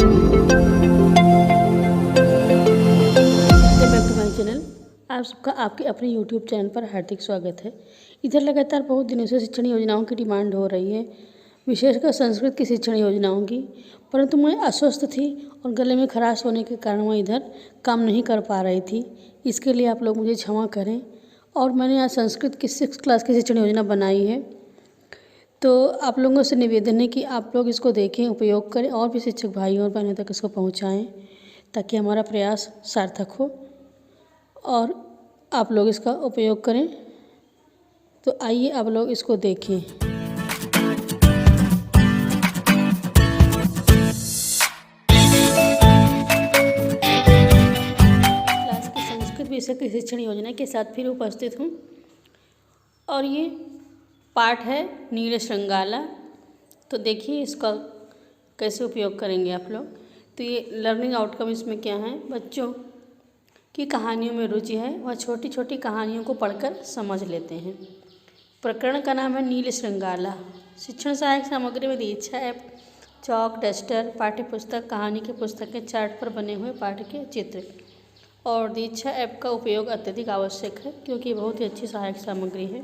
Back to my channel. आप सबका आपके अपने YouTube चैनल पर हार्दिक स्वागत है। इधर लगातार बहुत दिनों से शिक्षण योजनाओं की डिमांड हो रही है, विशेषकर संस्कृत की शिक्षण योजनाओं की, परंतु मैं अस्वस्थ थी और गले में खराश होने के कारण मैं इधर काम नहीं कर पा रही थी। इसके लिए आप लोग मुझे क्षमा करें। और मैंने आज संस्कृत की 6th क्लास की शिक्षण योजना बनाई है, तो आप लोगों से निवेदन है कि आप लोग इसको देखें, उपयोग करें और भी शिक्षक भाइयों और बहनों तक इसको पहुँचाएँ, ताकि हमारा प्रयास सार्थक हो और आप लोग इसका उपयोग करें। तो आइए आप लोग इसको देखें। क्लास की संस्कृत विषय की शिक्षण योजना के साथ फिर उपस्थित हूँ और ये पाठ है नील श्रृंगाला। तो देखिए इसका कैसे उपयोग करेंगे आप लोग। तो ये लर्निंग आउटकम इसमें क्या है, बच्चों की कहानियों में रुचि है, वह छोटी छोटी कहानियों को पढ़कर समझ लेते हैं। प्रकरण का नाम है नील श्रृंगाला। शिक्षण सहायक सामग्री में दीक्षा ऐप, चौक, डस्टर, पाठ्य पुस्तक, कहानी की पुस्तकें, चार्ट पर बने हुए पाठ के चित्र। और दीक्षा ऐप का उपयोग अत्यधिक आवश्यक है क्योंकि बहुत ही अच्छी सहायक सामग्री है।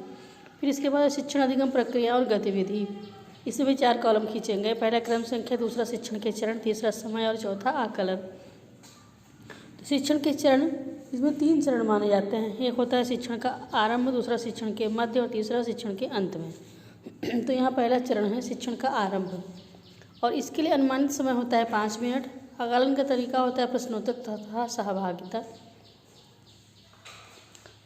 फिर इसके बाद शिक्षण अधिगम प्रक्रिया और गतिविधि। इसमें भी 4 कॉलम खींचेंगे। पहला क्रम संख्या, दूसरा शिक्षण के चरण, तीसरा समय और चौथा आकलन। तो शिक्षण के चरण, इसमें 3 चरण माने जाते हैं। एक होता है शिक्षण का आरंभ, दूसरा शिक्षण के मध्य और तीसरा शिक्षण के अंत में। तो यहाँ पहला चरण है शिक्षण का आरंभ और इसके लिए अनुमानित समय होता है 5 मिनट। आकलन का तरीका होता है प्रश्नोत्तर तथा सहभागिता।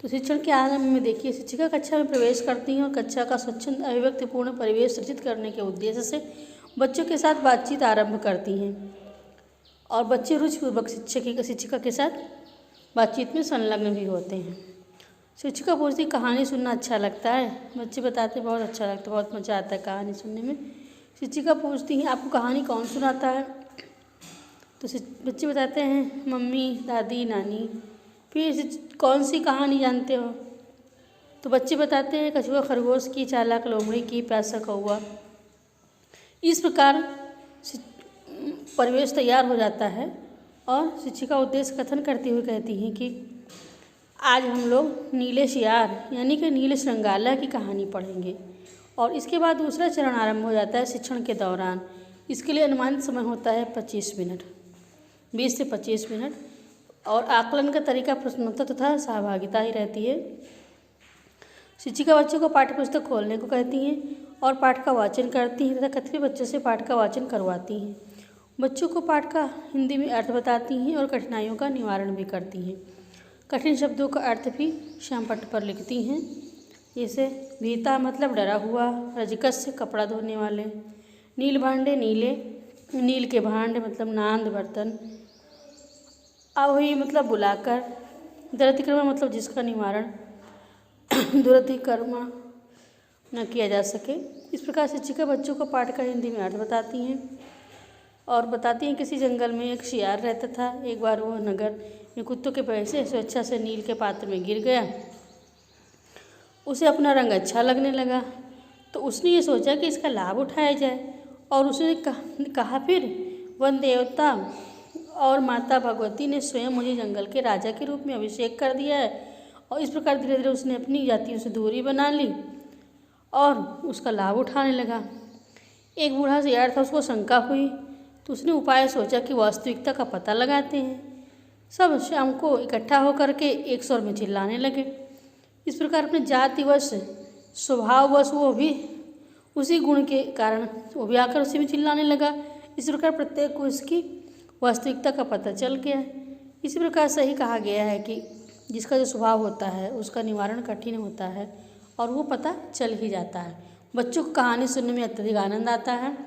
तो शिक्षण के आरंभ में देखिए, शिक्षिका कक्षा में प्रवेश करती हैं और कक्षा का स्वच्छंद अभिव्यक्तिपूर्ण परिवेश सृजित करने के उद्देश्य से बच्चों के साथ बातचीत आरंभ करती हैं और बच्चे रुचिपूर्वक शिक्षिका के साथ बातचीत में संलग्न भी होते हैं। शिक्षिका पूछती कहानी सुनना अच्छा लगता है, बच्चे बताते बहुत अच्छा लगता है, बहुत मज़ा आता है कहानी सुनने में। शिक्षिका पूछती हैं आपको कहानी कौन सुनाता है, तो बच्चे बताते हैं मम्मी, दादी, नानी। फिर कौन सी कहानी जानते हो, तो बच्चे बताते हैं कछुआ खरगोश की, चालाक लोमड़ी की, प्यासा कौआ। इस प्रकार परिवेश तैयार हो जाता है और शिक्षिका उद्देश्य कथन करती हुई कहती हैं कि आज हम लोग नीले शियार यानी कि नील श्रृंगाला की कहानी पढ़ेंगे। और इसके बाद दूसरा चरण आरंभ हो जाता है शिक्षण के दौरान। इसके लिए अनुमानित समय होता है 25 मिनट, 20 से 25 मिनट। और आकलन का तरीका प्रश्नोत्तर तथा सहभागिता ही रहती है। शिक्षिका बच्चों को पाठ्यपुस्तक खोलने को कहती हैं और पाठ का वाचन करती हैं तथा कथनी बच्चों से पाठ का वाचन करवाती हैं। बच्चों को पाठ का हिंदी में अर्थ बताती हैं और कठिनाइयों का निवारण भी करती हैं। कठिन शब्दों का अर्थ भी श्यामपट्ट पर लिखती हैं। जैसे भीता मतलब डरा हुआ, रजकस से कपड़ा धोने वाले, नील भांडे नीले, नील के भांडे मतलब नांद बर्तन, आवही मतलब बुलाकर, दुरतिक्रमण मतलब जिसका निवारण दुरतिक्रमण न किया जा सके। इस प्रकार शिक्षिका बच्चों को पाठ का हिंदी में अर्थ बताती हैं और बताती हैं किसी जंगल में एक शियार रहता था। एक बार वह नगर में कुत्तों के भय से स्वेच्छा से नील के पात्र में गिर गया। उसे अपना रंग अच्छा लगने लगा तो उसने ये सोचा कि इसका लाभ उठाया जाए और उसने कहा फिर वन देवता और माता भगवती ने स्वयं मुझे जंगल के राजा के रूप में अभिषेक कर दिया है। और इस प्रकार धीरे धीरे उसने अपनी जातियों से दूरी बना ली और उसका लाभ उठाने लगा। एक बूढ़ा शियार था, उसको शंका हुई तो उसने उपाय सोचा कि वास्तविकता का पता लगाते हैं। सब शाम को इकट्ठा होकर के एक स्वर में चिल्लाने लगे। इस प्रकार अपने जातिवश स्वभाववश वो भी उसी गुण के कारण वो भी आकर उसी में चिल्लाने लगा। इस प्रकार प्रत्येक को इसकी वास्तविकता का पता चल गया। इसी प्रकार सही कहा गया है कि जिसका जो स्वभाव होता है उसका निवारण कठिन होता है और वो पता चल ही जाता है। बच्चों को कहानी सुनने में अत्यधिक आनंद आता है।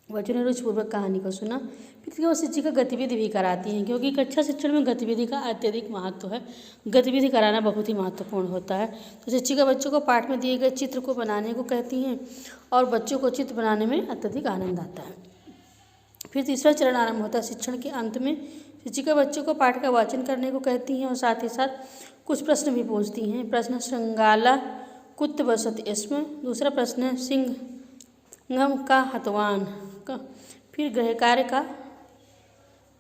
बच्चों ने रुचिपूर्वक कहानी को सुना। फिर वो शिक्षिका गतिविधि भी कराती हैं क्योंकि कक्षा शिक्षण में गतिविधि का अत्यधिक महत्व है। गतिविधि कराना बहुत ही महत्वपूर्ण होता है। तो शिक्षिका बच्चों को पाठ में दिए गए चित्र को बनाने को कहती हैं और बच्चों को चित्र बनाने में अत्यधिक आनंद आता है। फिर तीसरा चरण आरंभ होता है शिक्षण के अंत में। शिक्षिका बच्चों को पाठ का वाचन करने को कहती हैं और साथ ही साथ कुछ प्रश्न भी पूछती हैं। प्रश्न श्रृंगाला कुत वसत इसमें। दूसरा प्रश्न है सिंह का हतवान का। फिर गृह कार्य का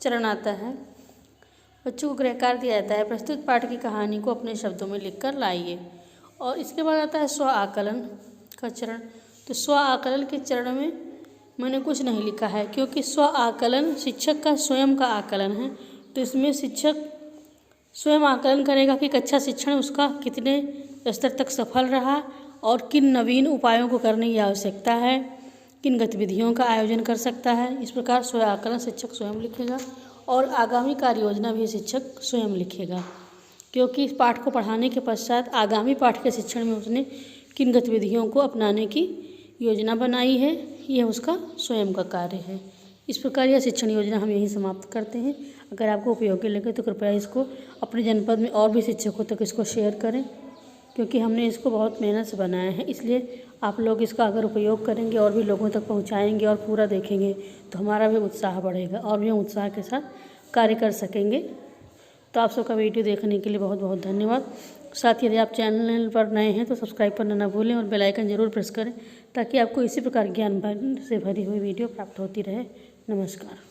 चरण आता है। बच्चों को गृह कार्य दिया जाता है, प्रस्तुत पाठ की कहानी को अपने शब्दों में लिखकर लाइए। और इसके बाद आता है स्व आकलन का चरण। तो स्व आकलन के चरण में मैंने कुछ नहीं लिखा है, क्योंकि स्व आकलन शिक्षक का स्वयं का आकलन है। तो इसमें शिक्षक स्वयं आकलन करेगा कि कक्षा शिक्षण उसका कितने स्तर तक सफल रहा और किन नवीन उपायों को करने की आवश्यकता है, किन गतिविधियों का आयोजन कर सकता है। इस प्रकार स्व आकलन शिक्षक स्वयं लिखेगा और आगामी कार्य योजना भी शिक्षक स्वयं लिखेगा, क्योंकि इस पाठ को पढ़ाने के पश्चात आगामी पाठ के शिक्षण में उसने किन गतिविधियों को अपनाने की योजना बनाई है, यह उसका स्वयं का कार्य है। इस प्रकार यह शिक्षण योजना हम यहीं समाप्त करते हैं। अगर आपको उपयोगी लगे तो कृपया इसको अपने जनपद में और भी शिक्षकों तक इसको शेयर करें, क्योंकि हमने इसको बहुत मेहनत से बनाया है। इसलिए आप लोग इसका अगर उपयोग करेंगे और भी लोगों तक पहुंचाएंगे और पूरा देखेंगे तो हमारा भी उत्साह बढ़ेगा और भी हम उत्साह के साथ कार्य कर सकेंगे। तो आप सबका वीडियो देखने के लिए बहुत बहुत धन्यवाद। साथ ही यदि आप चैनल पर नए हैं तो सब्सक्राइब करना ना भूलें और बेल आइकन ज़रूर प्रेस करें, ताकि आपको इसी प्रकार ज्ञान से भरी हुई वीडियो प्राप्त होती रहे। नमस्कार।